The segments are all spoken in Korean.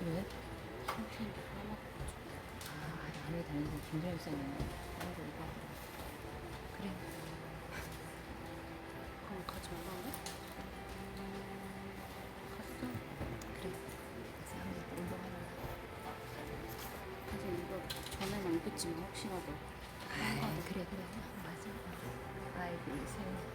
왜? 샴페인도 까먹고. 안에 다니는 거 굉장히 세네. 아이고, 이거. 그래. 그럼 가지 말라고? 갔어? 그래. 그래서 한번 운동하라. 사실 이거 전엔 안 뺐지만 혹시라도. 그래. 맞아. 아이고, 세네.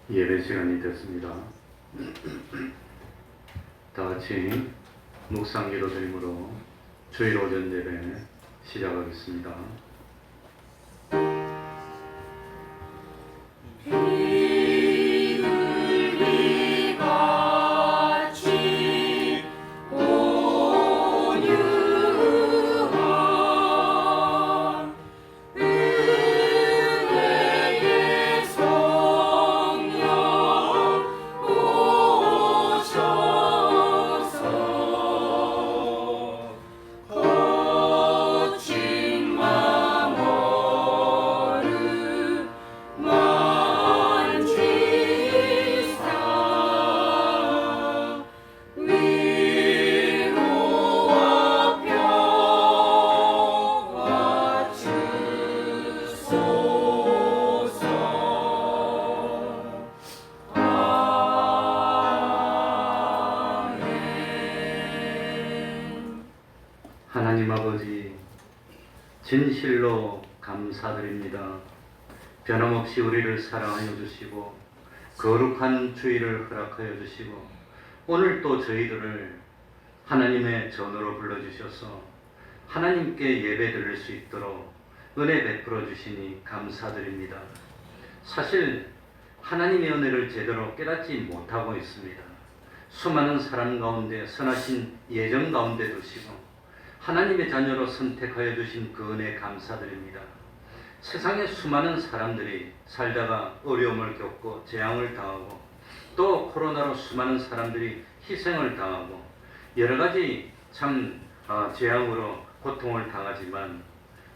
예배 시간이 됐습니다. 다 같이 묵상 기도 드림으로 주일 오전 예배 시작하겠습니다. 하나님 아버지, 진실로 감사드립니다. 변함없이 우리를 사랑하여 주시고 거룩한 주일을 허락하여 주시고 오늘 또 저희들을 하나님의 전으로 불러주셔서 하나님께 예배 드릴 수 있도록 은혜 베풀어 주시니 감사드립니다. 사실 하나님의 은혜를 제대로 깨닫지 못하고 있습니다. 수많은 사람 가운데 선하신 예정 가운데 두시고 하나님의 자녀로 선택하여 주신 그 은혜 감사드립니다. 세상에 수많은 사람들이 살다가 어려움을 겪고 재앙을 당하고 또 코로나로 수많은 사람들이 희생을 당하고 여러 가지 참 재앙으로 고통을 당하지만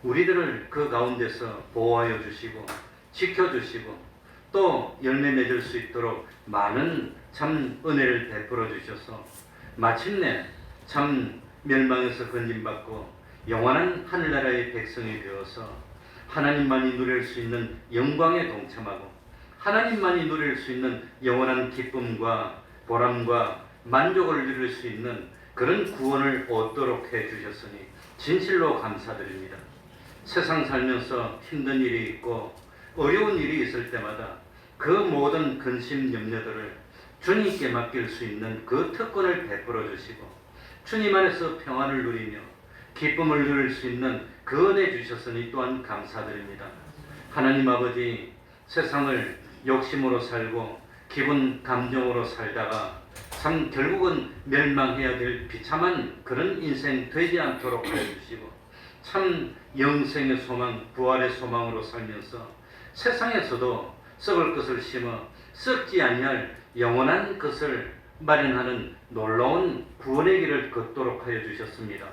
우리들을 그 가운데서 보호하여 주시고 지켜주시고 또 열매 맺을 수 있도록 많은 참 은혜를 베풀어 주셔서 마침내 참 멸망에서 건진받고 영원한 하늘나라의 백성이 되어서 하나님만이 누릴 수 있는 영광에 동참하고 하나님만이 누릴 수 있는 영원한 기쁨과 보람과 만족을 누릴 수 있는 그런 구원을 얻도록 해주셨으니 진실로 감사드립니다. 세상 살면서 힘든 일이 있고 어려운 일이 있을 때마다 그 모든 근심 염려들을 주님께 맡길 수 있는 그 특권을 베풀어 주시고 주님 안에서 평안을 누리며 기쁨을 누릴 수 있는 그 은혜 주셨으니 또한 감사드립니다. 하나님 아버지, 세상을 욕심으로 살고 기분 감정으로 살다가 참 결국은 멸망해야 될 비참한 그런 인생 되지 않도록 해주시고 참 영생의 소망, 부활의 소망으로 살면서 세상에서도 썩을 것을 심어 썩지 아니할 영원한 것을 마련하는 놀라운 구원의 길을 걷도록 하여 주셨습니다.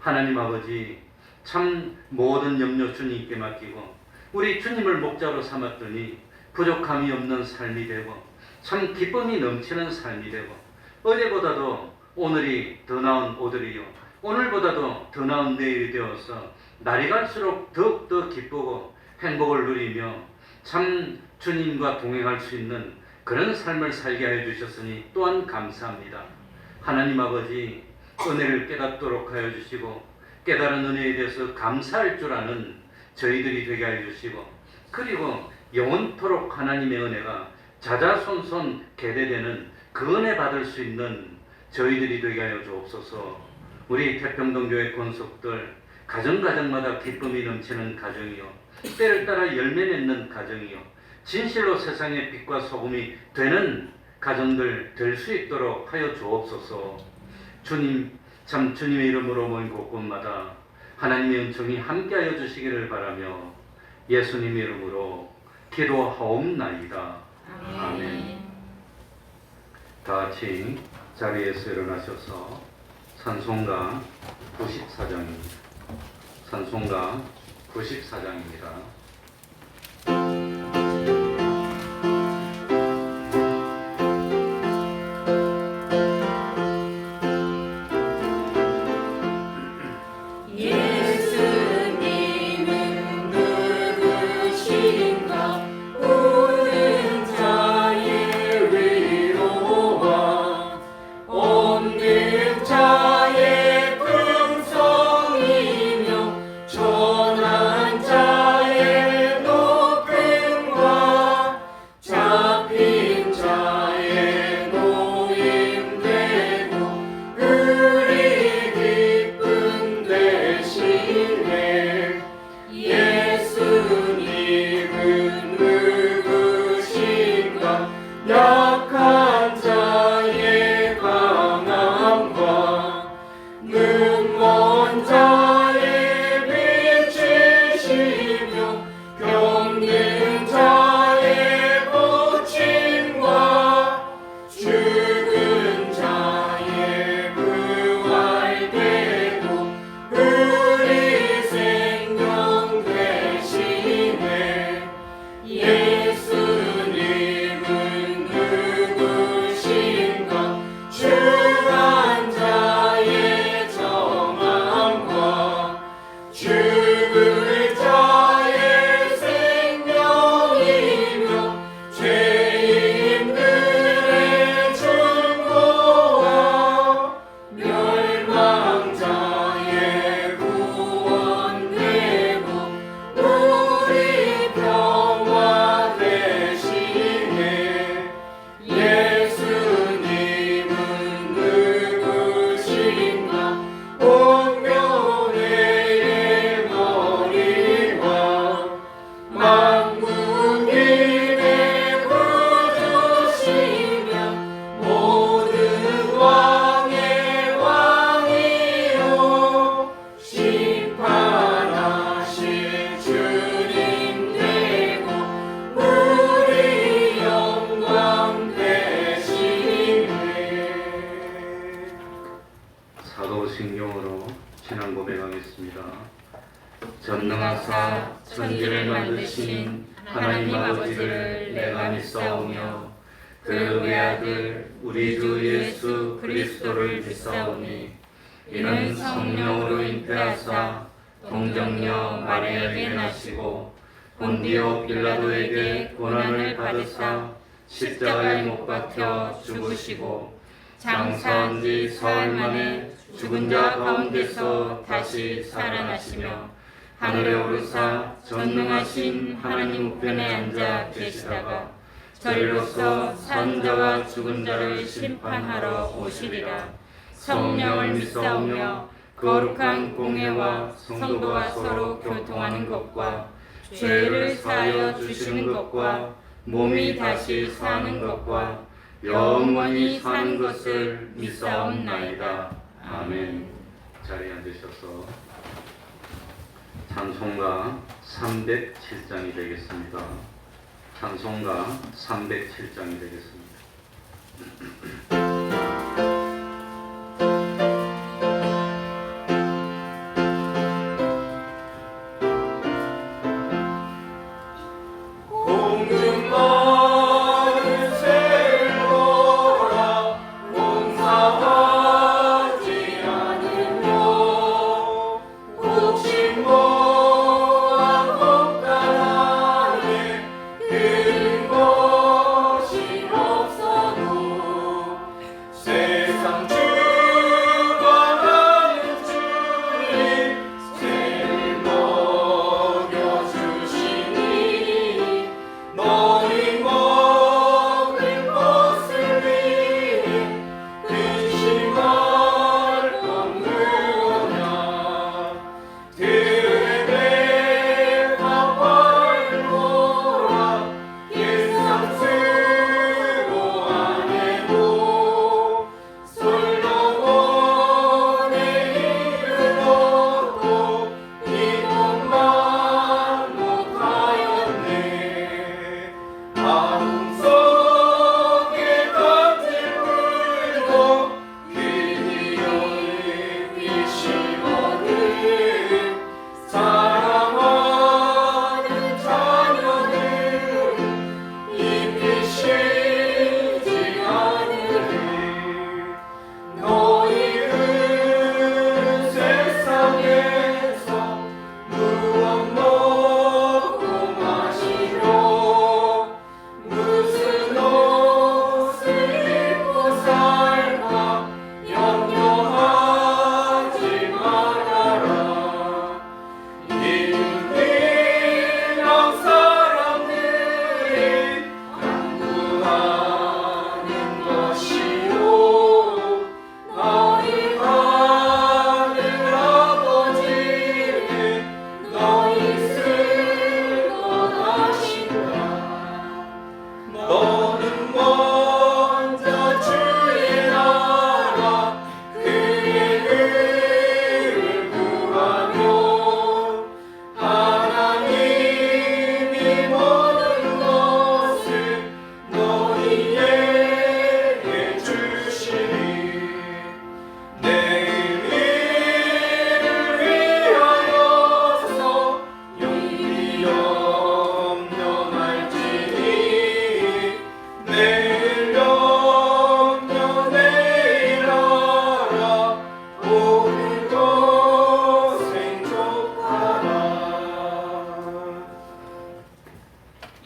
하나님 아버지, 참 모든 염려 주님께 맡기고 우리 주님을 목자로 삼았더니 부족함이 없는 삶이 되고 참 기쁨이 넘치는 삶이 되고 어제보다도 오늘이 더 나은 오늘이요 오늘보다도 더 나은 내일이 되어서 날이 갈수록 더욱더 기쁘고 행복을 누리며 참 주님과 동행할 수 있는 그런 삶을 살게 하여 주셨으니 또한 감사합니다. 하나님 아버지, 은혜를 깨닫도록 하여 주시고 깨달은 은혜에 대해서 감사할 줄 아는 저희들이 되게 하여 주시고 그리고 영원토록 하나님의 은혜가 자자손손 계대되는 그 은혜 받을 수 있는 저희들이 되게 하여 주옵소서. 우리 태평동교회 권속들 가정마다 기쁨이 넘치는 가정이요 때를 따라 열매 맺는 가정이요 진실로 세상의 빛과 소금이 되는 가정들 될 수 있도록 하여 주옵소서. 주님, 참 주님의 이름으로 모인 곳곳마다 하나님의 은총이 함께하여 주시기를 바라며 예수님의 이름으로 기도하옵나이다. 아멘. 다 같이 자리에서 일어나셔서 찬송가 94장입니다. 찬송가 94장입니다. 자의 만드신 하나님 아버지를 내가 믿사오며 그 외아들 우리 주 예수 그리스도를 믿사오니 이는 성령으로 잉태하사 동정녀 마리아에게 나시고 본디오 빌라도에게 고난을 받으사 십자가에 못 박혀 죽으시고 장사한 지 사흘 만에 죽은 자 가운데서 다시 살아나시며 하늘에 오르사 전능하신 하나님 우편에 앉아 계시다가 저리로서 산 자와 죽은 자를 심판하러 오시리라. 성령을 믿사오며 거룩한 공회와 성도가 서로 교통하는 것과 죄를 사하여 주시는 것과 몸이 다시 사는 것과 영원히 사는 것을 믿사옵나이다. 아멘. 자리에 앉으셔서 찬송가 307장이 되겠습니다. 찬송가 307장이 되겠습니다.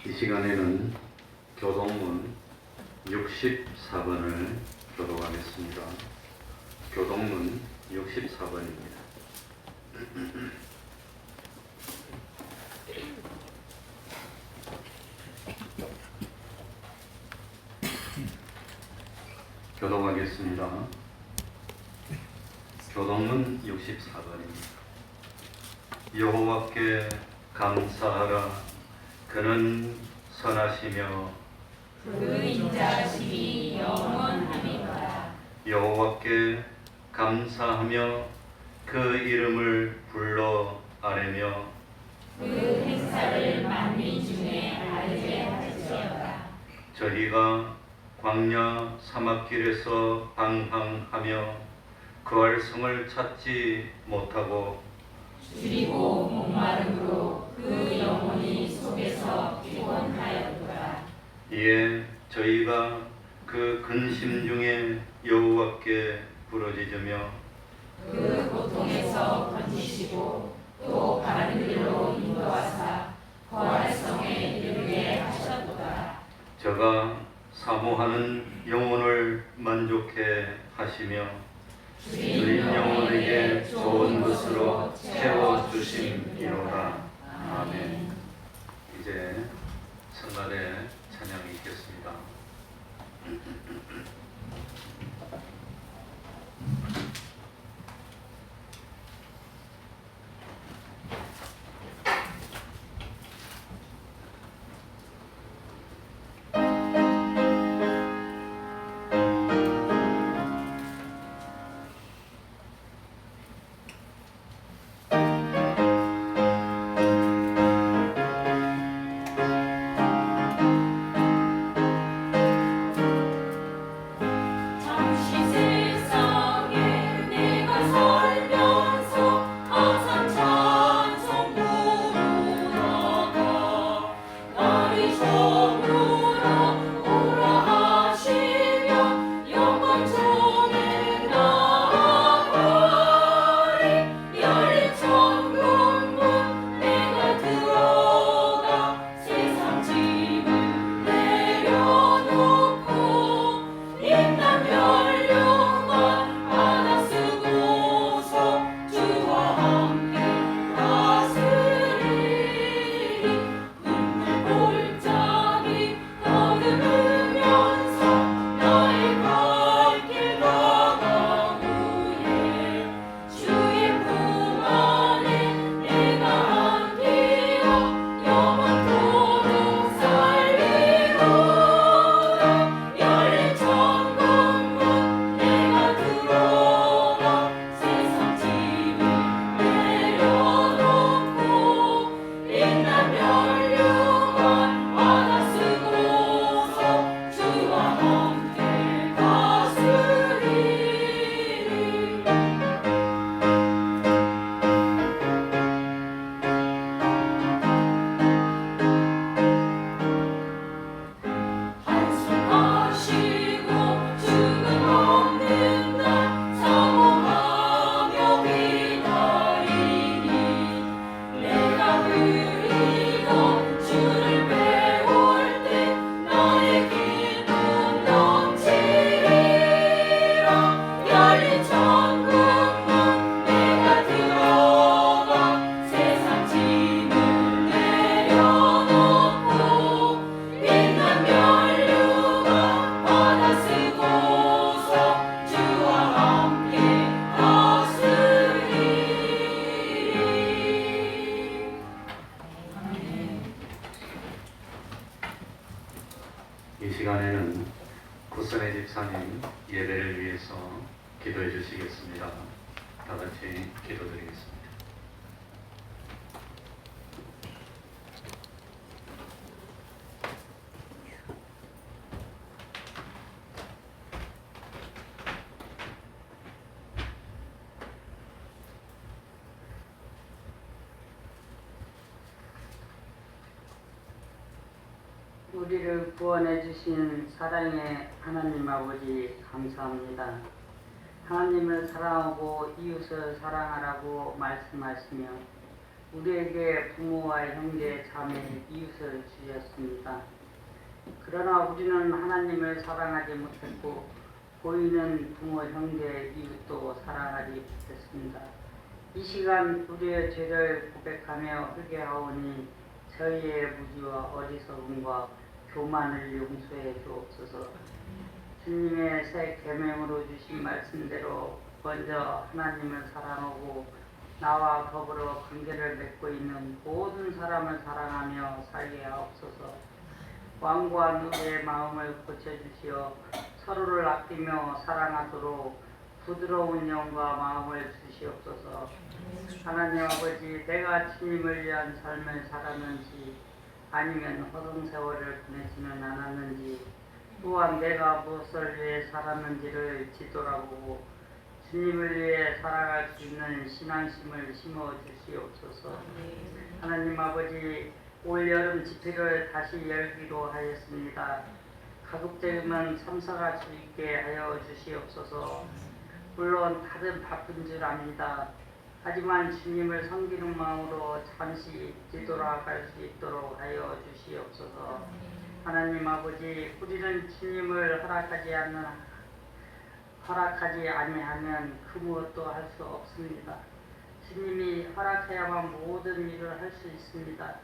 이 시간에는 교동문 64번을 교독하겠습니다. 교동문 64번입니다. 교독하겠습니다. 교동문 64번입니다. 여호와께 감사하라. 그는 선하시며 그 인자하심이 영원함이로다. 여호와께 감사하며 그 이름을 불러 아뢰며 그 행사를 만민 중에 알게 하시리로다. 저희가 광야 사막길에서 방황하며 그 활성을 찾지 못하고 줄이고 목마름으로 그 영혼이 속에서 피곤하였더라. 이에 저희가 그 근심 중에 여호와께 부르짖으며 그 고통에서 건지시고 또 바른 길로 인도하사 거활성에 이르게 하셨도다. 저가 사모하는 영혼을 만족해 하시며 주인 영혼에게 좋은 것으로 채워주심이로다. 아멘. 이제 성가대 찬양이 있겠습니다. 이 시간에는 구선의 집사님 예배를 위해서 기도해 주시겠습니다. 다 같이 기도드리겠습니다. 우리를 구원해 주신 사랑의 하나님 아버지 감사합니다. 하나님을 사랑하고 이웃을 사랑하라고 말씀하시며 우리에게 부모와 형제, 자매, 이웃을 주셨습니다. 그러나 우리는 하나님을 사랑하지 못했고 보이는 부모, 형제, 이웃도 사랑하지 못했습니다. 이 시간 우리의 죄를 고백하며 회개하오니 저희의 무지와 어리석음과 교만을 용서해 주옵소서. 주님의 새 계명으로 주신 말씀대로 먼저 하나님을 사랑하고 나와 더불어 관계를 맺고 있는 모든 사람을 사랑하며 살게 하옵소서. 완고한 우리의 마음을 고쳐주시어 서로를 아끼며 사랑하도록 부드러운 영과 마음을 주시옵소서. 하나님 아버지, 내가 주님을 위한 삶을 살았는지 아니면 허송세월을 보내지는 않았는지 또한 내가 무엇을 위해 살았는지를 뒤돌아보고 주님을 위해 살아갈 수 있는 신앙심을 심어 주시옵소서. 하나님 아버지, 올여름 집회를 다시 열기로 하였습니다. 가급적이면 참석할 수 있게 하여 주시옵소서. 물론 다들 바쁜 줄 압니다. 하지만 주님을 섬기는 마음으로 잠시 뒤돌아갈 수 있도록 하여 주시옵소서. 하나님 아버지, 우리는 주님을 허락하지 아니하면 그 무엇도 할 수 없습니다. 주님이 허락해야만 모든 일을 할 수 있습니다.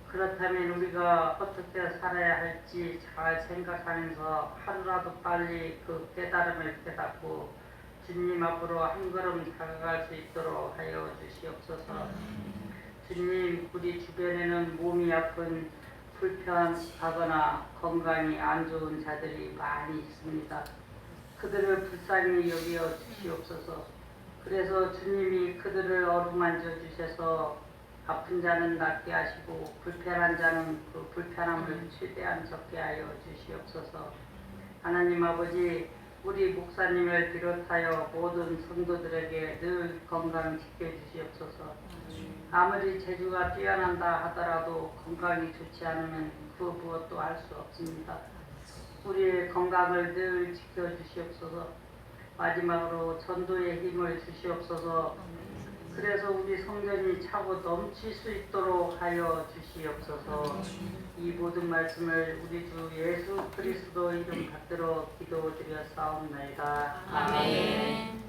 그렇다면 우리가 어떻게 살아야 할지 잘 생각하면서 하루라도 빨리 그 깨달음을 깨닫고 주님 앞으로 한 걸음 다가갈 수 있도록 하여 주시옵소서. 주님, 우리 주변에는 몸이 아픈 불편하거나 건강이 안 좋은 자들이 많이 있습니다. 그들을 불쌍히 여겨 주시옵소서. 그래서 주님이 그들을 어루만져 주셔서 아픈 자는 낫게 하시고 불편한 자는 그 불편함을 최대한 적게 하여 주시옵소서. 하나님 아버지, 우리 목사님을 비롯하여 모든 성도들에게 늘 건강 지켜주시옵소서. 아무리 재주가 뛰어난다 하더라도 건강이 좋지 않으면 그 무엇도 할 수 없습니다. 우리의 건강을 늘 지켜주시옵소서. 마지막으로 전도의 힘을 주시옵소서. 그래서 우리 성전이 차고 넘칠 수 있도록 하여 주시옵소서. 이 모든 말씀을 우리 주 예수 그리스도 이름 받들어 기도드렸사옵나이다. 아멘.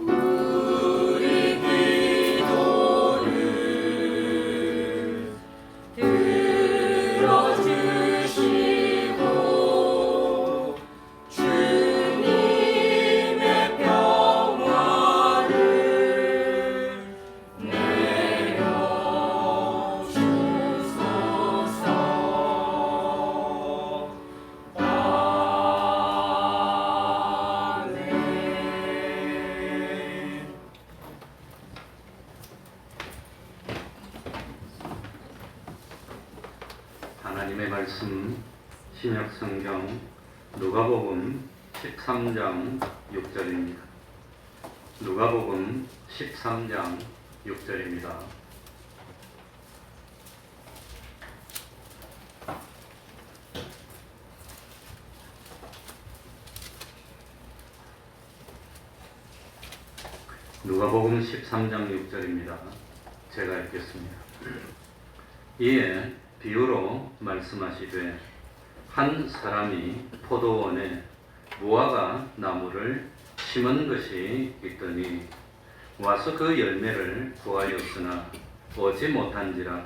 우리 기도를 들어주시고 주님의 평화를 내려주소서. 아멘. 하나님의 말씀 신약성경 누가복음 13장 6절입니다. 누가복음 13장 6절입니다. 누가복음 13장 6절입니다. 제가 읽겠습니다. 이에 비유로 말씀하시되 한 사람이 포도원에 무화과 나무를 심은 것이 있더니 와서 그 열매를 구하였으나 오지 못한지라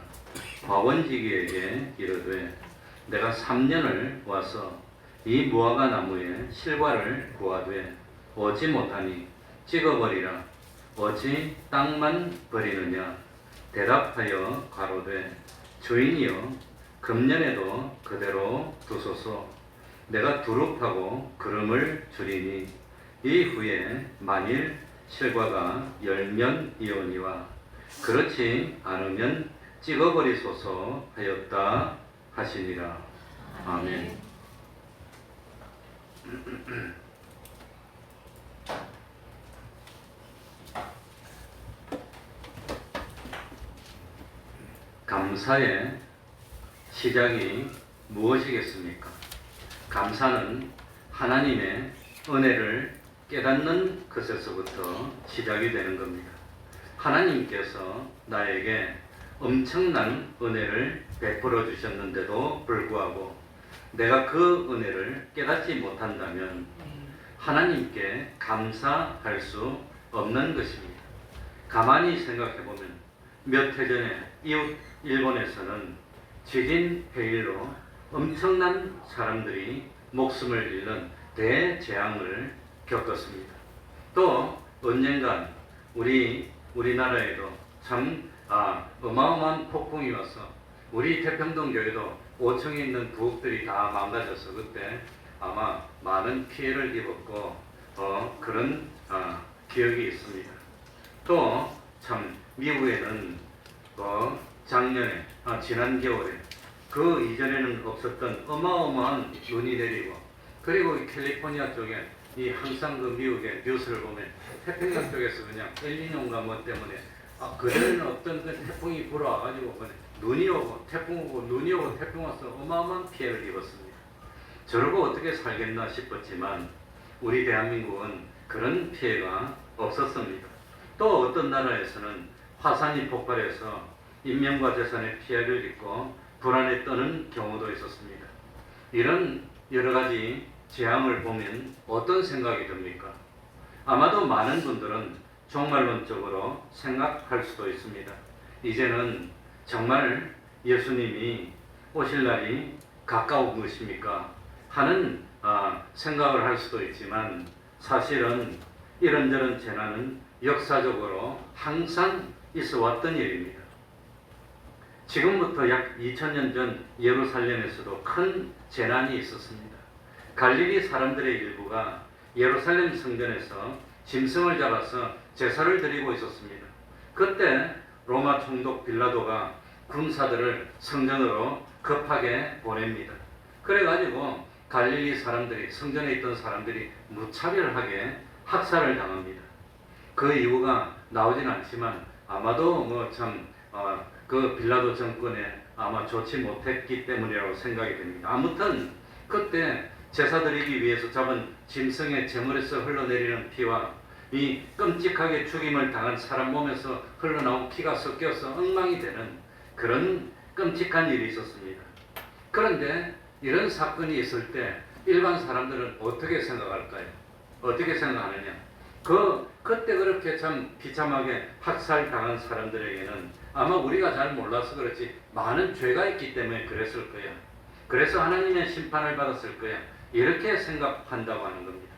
과원지기에게 이르되 내가 3년을 와서 이 무화과 나무에 실과를 구하되 오지 못하니 찍어버리라. 어찌 땅만 버리느냐. 대답하여 가로되 주인이여 금년에도 그대로 두소서. 내가 두릅하고 그름을 주리니 이후에 만일 실과가 열면이오니와 그렇지 않으면 찍어버리소서 하였다 하시니라. 아멘. 감사의 시작이 무엇이겠습니까? 감사는 하나님의 은혜를 깨닫는 것에서부터 시작이 되는 겁니다. 하나님께서 나에게 엄청난 은혜를 베풀어 주셨는데도 불구하고 내가 그 은혜를 깨닫지 못한다면 하나님께 감사할 수 없는 것입니다. 가만히 생각해 보면 몇 해 전에 이웃 일본에서는 지진 해일로 엄청난 사람들이 목숨을 잃는 대재앙을 겪었습니다. 또 언젠간 우리나라에도 참 어마어마한 폭풍이 와서 우리 태평동 교회도 5층에 있는 부엌들이 다 망가져서 그때 아마 많은 피해를 입었고 그런 기억이 있습니다. 또 참 미국에는 작년에 지난 겨울에 그 이전에는 없었던 어마어마한 눈이 내리고 그리고 캘리포니아 쪽에 이 항상 그 미국의 뉴스를 보면 태평양 쪽에서 그냥 엘니뇨인가 뭐 때문에 그전에는 어떤 그 태풍이 불어와가지고 그냥 눈이 오고 태풍 오고 눈이 오고 태풍 와서 어마어마한 피해를 입었습니다. 저러고 어떻게 살겠나 싶었지만 우리 대한민국은 그런 피해가 없었습니다. 또 어떤 나라에서는 화산이 폭발해서 인명과 재산의 피해를 입고 불안에 떠는 경우도 있었습니다. 이런 여러 가지 재앙을 보면 어떤 생각이 듭니까? 아마도 많은 분들은 종말론적으로 생각할 수도 있습니다. 이제는 정말 예수님이 오실 날이 가까운 것입니까? 하는 생각을 할 수도 있지만 사실은 이런저런 재난은 역사적으로 항상 있어 왔던 일입니다. 지금부터 약 2000년 전 예루살렘에서도 큰 재난이 있었습니다. 갈릴리 사람들의 일부가 예루살렘 성전에서 짐승을 잡아서 제사를 드리고 있었습니다. 그때 로마 총독 빌라도가 군사들을 성전으로 급하게 보냅니다. 그래가지고 갈릴리 사람들이, 성전에 있던 사람들이 무차별하게 학살을 당합니다. 그 이유가 나오진 않지만 아마도 그 빌라도 정권에 아마 좋지 못했기 때문이라고 생각이 됩니다. 아무튼 그때 제사 드리기 위해서 잡은 짐승의 제물에서 흘러내리는 피와 이 끔찍하게 죽임을 당한 사람 몸에서 흘러나온 피가 섞여서 엉망이 되는 그런 끔찍한 일이 있었습니다. 그런데 이런 사건이 있을 때 일반 사람들은 어떻게 생각할까요? 어떻게 생각하느냐? 그때 그렇게 참 비참하게 학살당한 사람들에게는 아마 우리가 잘 몰라서 그렇지 많은 죄가 있기 때문에 그랬을 거야. 그래서 하나님의 심판을 받았을 거야. 이렇게 생각한다고 하는 겁니다.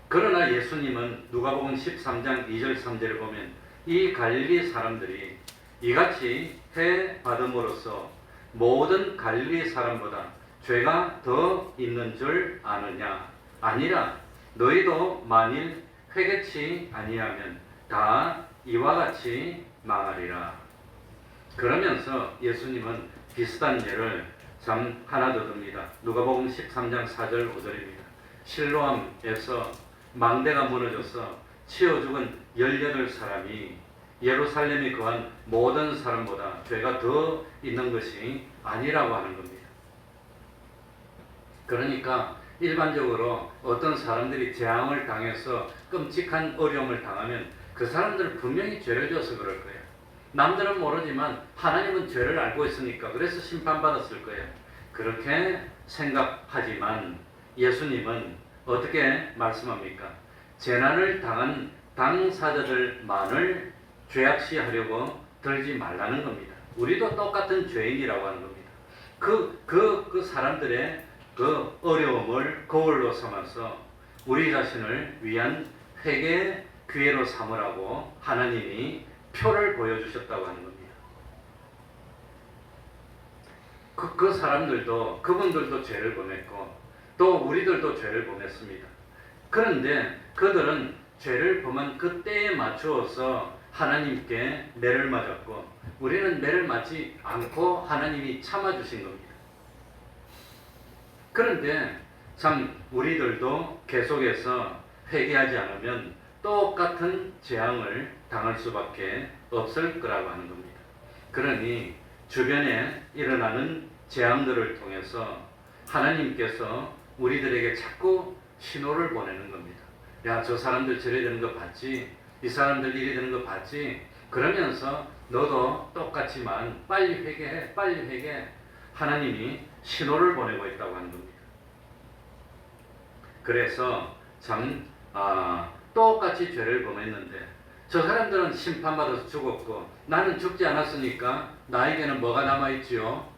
그러나 예수님은 누가복음 13장 2절 3절을 보면 이 갈릴리 사람들이 이같이 해 받음으로써 모든 갈릴리 사람보다 죄가 더 있는 줄 아느냐? 아니라 너희도 만일 회개치 아니하면 다 이와 같이 망하리라. 그러면서 예수님은 비슷한 예를 참 하나 더 듭니다. 누가복음 13장 4절 5절입니다. 실로암에서 망대가 무너져서 치어 죽은 18사람이 예루살렘에 거한 모든 사람보다 죄가 더 있는 것이 아니라고 하는 겁니다. 그러니까 일반적으로 어떤 사람들이 재앙을 당해서 끔찍한 어려움을 당하면 그 사람들은 분명히 죄를 져서 그럴 거예요. 남들은 모르지만 하나님은 죄를 알고 있으니까 그래서 심판받았을 거예요. 그렇게 생각하지만 예수님은 어떻게 말씀합니까? 재난을 당한 당사자들만을 죄악시하려고 들지 말라는 겁니다. 우리도 똑같은 죄인이라고 하는 겁니다. 그 사람들의 그 어려움을 거울로 삼아서 우리 자신을 위한 회개의 기회로 삼으라고 하나님이 표를 보여주셨다고 하는 겁니다. 그 사람들도, 그분들도 죄를 범했고 또 우리들도 죄를 범했습니다. 그런데 그들은 죄를 범한 그때에 맞추어서 하나님께 매를 맞았고 우리는 매를 맞지 않고 하나님이 참아주신 겁니다. 그런데 참 우리들도 계속해서 회개하지 않으면 똑같은 재앙을 당할 수밖에 없을 거라고 하는 겁니다. 그러니 주변에 일어나는 재앙들을 통해서 하나님께서 우리들에게 자꾸 신호를 보내는 겁니다. 야, 저 사람들 저래 되는 거 봤지? 이 사람들 이래 되는 거 봤지? 그러면서 너도 똑같지만 빨리 회개해, 빨리 회개해. 하나님이 신호를 보내고 있다고 하는 겁니다. 그래서 참 똑같이 죄를 범했는데 저 사람들은 심판받아서 죽었고 나는 죽지 않았으니까 나에게는 뭐가 남아있지요?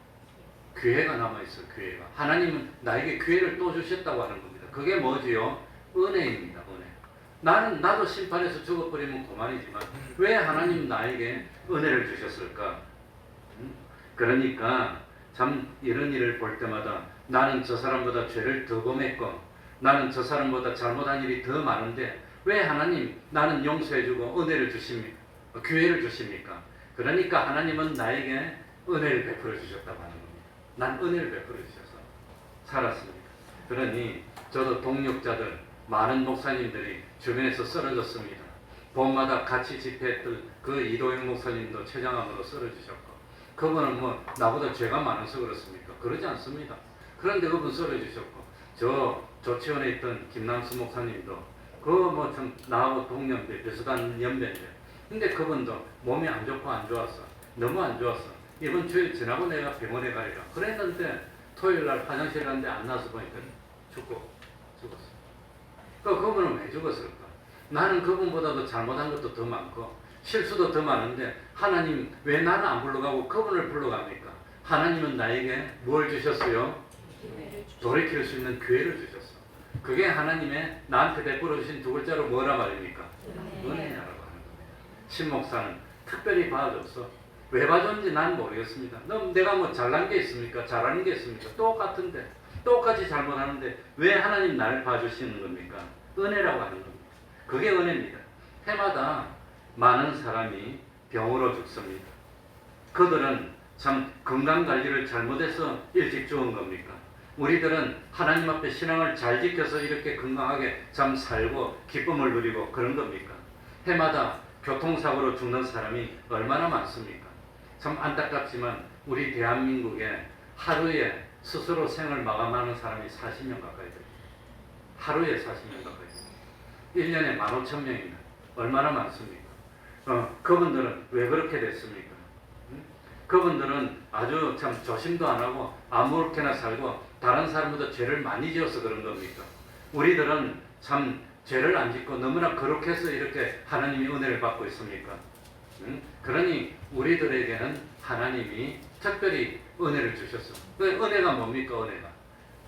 기회가 남아있어. 기회가. 하나님은 나에게 기회를 또 주셨다고 하는 겁니다. 그게 뭐지요? 은혜입니다. 은혜. 나도 심판에서 죽어버리면 그만이지만 왜 하나님 나에게 은혜를 주셨을까? 그러니까 참 이런 일을 볼 때마다 나는 저 사람보다 죄를 더 범했고 나는 저 사람보다 잘못한 일이 더 많은데 왜 하나님 나는 용서해주고 은혜를 주십니까? 기회를 주십니까? 그러니까 하나님은 나에게 은혜를 베풀어 주셨다고 하는 겁니다. 난 은혜를 베풀어 주셔서 살았습니다. 그러니 저도 동력자들 많은 목사님들이 주변에서 쓰러졌습니다. 봄마다 같이 집회했던 그 이도영 목사님도 췌장암으로 쓰러지셨고, 그분은 뭐 나보다 죄가 많아서 그렇습니까? 그러지 않습니다. 그런데 그분 쓰러지셨고, 저 조치원에 있던 김남수 목사님도 그 뭐 좀 나하고 동년배 비슷한 연배인데, 근데 그분도 몸이 안 좋고 안 좋았어. 너무 안 좋았어. 이번 주일 지나고 내가 병원에 가리라 그랬는데, 토요일 날 화장실 갔는데 안 나서 보니까 죽었어. 그분은 왜 죽었을까? 나는 그분보다도 잘못한 것도 더 많고 실수도 더 많은데, 하나님 왜 나는 안 불러가고 그분을 불러갑니까? 하나님은 나에게 뭘 주셨어요? 돌이킬 수 있는 기회를 주셨어. 그게 하나님의 나한테 베풀어 주신 두 글자로 뭐라 말입니까? 은혜라고 하는 겁니다. 신 목사는 특별히 봐줬어. 왜 봐줬는지 난 모르겠습니다. 내가 뭐 잘난 게 있습니까? 잘하는 게 있습니까? 똑같은데, 똑같이 잘못하는데 왜 하나님 나를 봐주시는 겁니까? 은혜라고 하는 겁니다. 그게 은혜입니다. 해마다 많은 사람이 병으로 죽습니다. 그들은 참 건강관리를 잘못해서 일찍 죽은 겁니까? 우리들은 하나님 앞에 신앙을 잘 지켜서 이렇게 건강하게 참 살고 기쁨을 누리고 그런 겁니까? 해마다 교통사고로 죽는 사람이 얼마나 많습니까? 참 안타깝지만 우리 대한민국에 하루에 스스로 생을 마감하는 사람이 40명 가까이 됩니다. 하루에 40명 가까이 됩니다. 1년에 15,000명이면 얼마나 많습니까? 그분들은 왜 그렇게 됐습니까? 그분들은 아주 참 조심도 안 하고 아무렇게나 살고 다른 사람보다 죄를 많이 지어서 그런 겁니까? 우리들은 참 죄를 안 짓고 너무나 거룩해서 이렇게 하나님이 은혜를 받고 있습니까? 그러니 우리들에게는 하나님이 특별히 은혜를 주셨어. 그 은혜가 뭡니까? 은혜가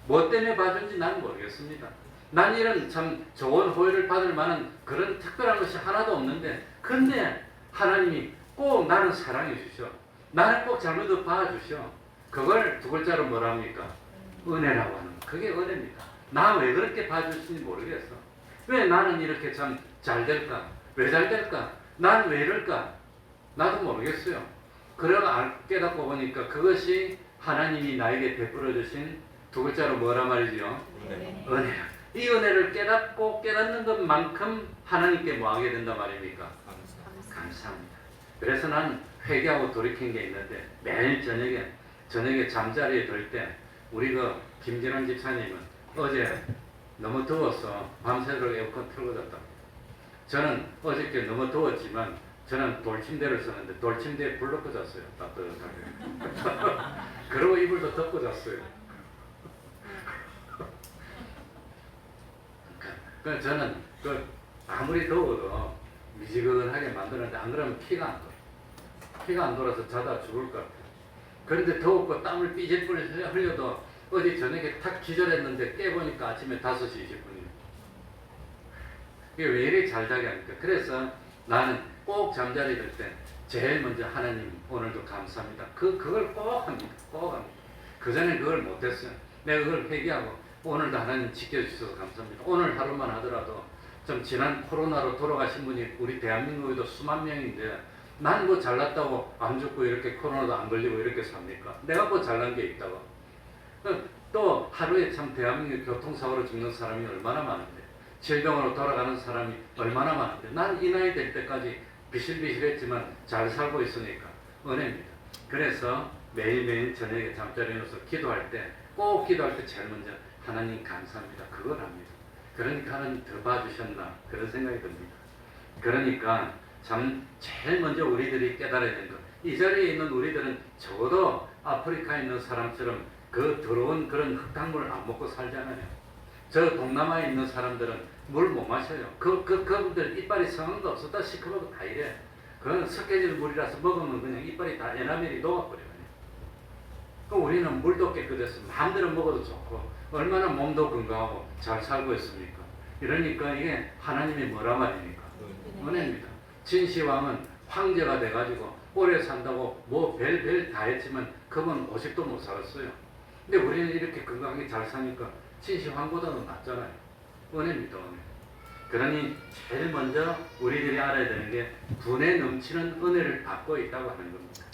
뭐 때문에 받은지 난 모르겠습니다. 난 이런 참 좋은 호의를 받을 만한 그런 특별한 것이 하나도 없는데, 근데 하나님이 꼭 나는 사랑해 주셔. 나를 꼭 잘못 봐주셔. 그걸 두 글자로 뭐라 합니까? 은혜라고 하는 거. 그게 은혜입니다. 나 왜 그렇게 봐주시는지 모르겠어. 왜 나는 이렇게 참 잘 될까? 왜 잘 될까? 난 왜 이럴까? 나도 모르겠어요. 그러고 깨닫고 보니까 그것이 하나님이 나에게 베풀어 주신 두 글자로 뭐라 말이죠? 은혜야. 이 은혜를 깨닫고 깨닫는 것만큼 하나님께 뭐 하게 된단 말입니까? 감사합니다. 그래서 난 회개하고 돌이킨 게 있는데, 매일 저녁에 잠자리에 들 때 우리 그 김진환 집사님은 어제 너무 더워서 밤새도록 에어컨 틀고 잤답니다. 저는 어저께 너무 더웠지만 저는 돌침대를 썼는데 돌침대에 불 넣고 잤어요. 따뜻하게. 그리고 이불도 덮고 잤어요. 그러니까 저는 아무리 더워도 미지근하게 만드는데, 안 그러면 피가 안 돌아. 피가 안 돌아서 자다 죽을 것 같아요. 그런데 더웠고 땀을 삐질삐질 흘려도 어제 저녁에 탁 기절했는데 깨보니까 아침에 5시 20분이에요. 이게 왜 이렇게 잘 자게 합니까? 그래서 나는 꼭 잠자리 들 때 제일 먼저 하나님 오늘도 감사합니다. 그걸 꼭 합니다. 꼭 합니다. 그전에 그걸 못했어요. 내가 그걸 회개하고 오늘도 하나님 지켜주셔서 감사합니다. 오늘 하루만 하더라도 좀 지난 코로나로 돌아가신 분이 우리 대한민국에도 수만 명인데, 난 뭐 잘났다고 안 죽고 이렇게 코로나도 안 걸리고 이렇게 삽니까? 내가 뭐 잘난 게 있다고. 또 하루에 참 대한민국 교통사고로 죽는 사람이 얼마나 많은데, 질병으로 돌아가는 사람이 얼마나 많은데, 난 이 나이 될 때까지 비실비실했지만 잘 살고 있으니까 은혜입니다. 그래서 매일매일 저녁에 잠자리에 누워서 기도할 때, 꼭 기도할 때 제일 먼저 하나님 감사합니다. 그걸 합니다. 그러니까 하나님 더 봐주셨나 그런 생각이 듭니다. 그러니까 참 제일 먼저 우리들이 깨달아야 되는 것, 이 자리에 있는 우리들은 적어도 아프리카에 있는 사람처럼 그 더러운 그런 흙탕물을 안 먹고 살잖아요. 저 동남아에 있는 사람들은 물 못 마셔요. 그분들 이빨이 성한 거 없었다 시커멓고 다 이래. 그건 섞여질 물이라서 먹으면 그냥 이빨이 다 에나멜이 녹아버려요. 우리는 물도 깨끗해서 마음대로 먹어도 좋고 얼마나 몸도 건강하고 잘 살고 있습니까? 이러니까 이게 하나님이 뭐라 말입니까? 은혜입니다. 진시황은 황제가 돼가지고 오래 산다고 뭐 별 다 했지만 그건 50도 못 살았어요. 근데 우리는 이렇게 건강하게 잘 사니까 진시황보다는 낫잖아요. 은혜입니다. 은혜. 그러니 제일 먼저 우리들이 알아야 되는 게 분에 넘치는 은혜를 받고 있다고 하는 겁니다.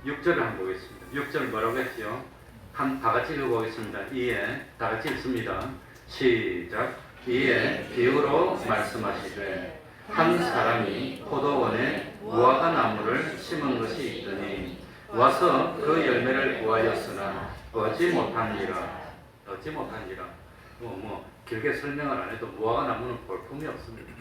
6절을 한번 보겠습니다. 6절 뭐라고 했죠? 다 같이 읽어보겠습니다. 이에 다 같이 읽습니다. 시작. 이에 비유로 말씀하시되 한 사람이 포도원에 무화과 나무를 심은 것이 있더니 와서 그 열매를 구하였으나 얻지 못한지라. 길게 설명을 안 해도 무화과 나무는 볼품이 없습니다.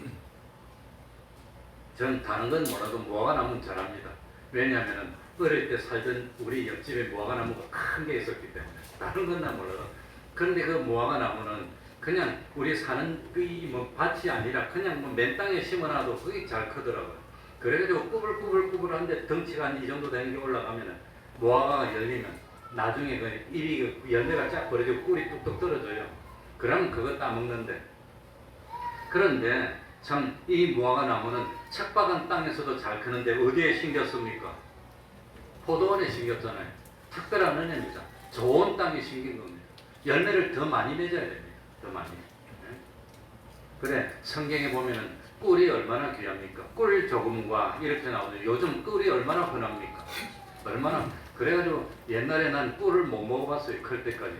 전 다른 건 몰라도 무화과 나무는 잘합니다. 왜냐하면 어릴 때 살던 우리 옆집에 무화과 나무가 큰 게 있었기 때문에. 다른 건 난 몰라도. 그런데 그 무화과 나무는 그냥 우리 사는 그 뭐 밭이 아니라 그냥 뭐 맨 땅에 심어놔도 그게 잘 크더라고요. 그래가지고 꾸불꾸불꾸불한데 덩치가 한 이 정도 되는 게 올라가면은 무화과가 열리면 나중에 그 잎이 그 열매가 쫙 벌어지고 꿀이 뚝뚝 떨어져요. 그러면 그거 따먹는데. 그런데 참 이 무화과 나무는 척박한 땅에서도 잘 크는데 어디에 심겼습니까? 포도원에 심겼잖아요. 특별한 은혜입니다. 좋은 땅에 심긴 겁니다. 열매를 더 많이 맺어야 됩니다. 더 많이. 그래 성경에 보면은 꿀이 얼마나 귀합니까? 꿀 조금과 이렇게 나오죠. 요즘 꿀이 얼마나 흔합니까? 얼마나. 그래가지고 옛날에 난 꿀을 못 먹어봤어요. 클 때까지.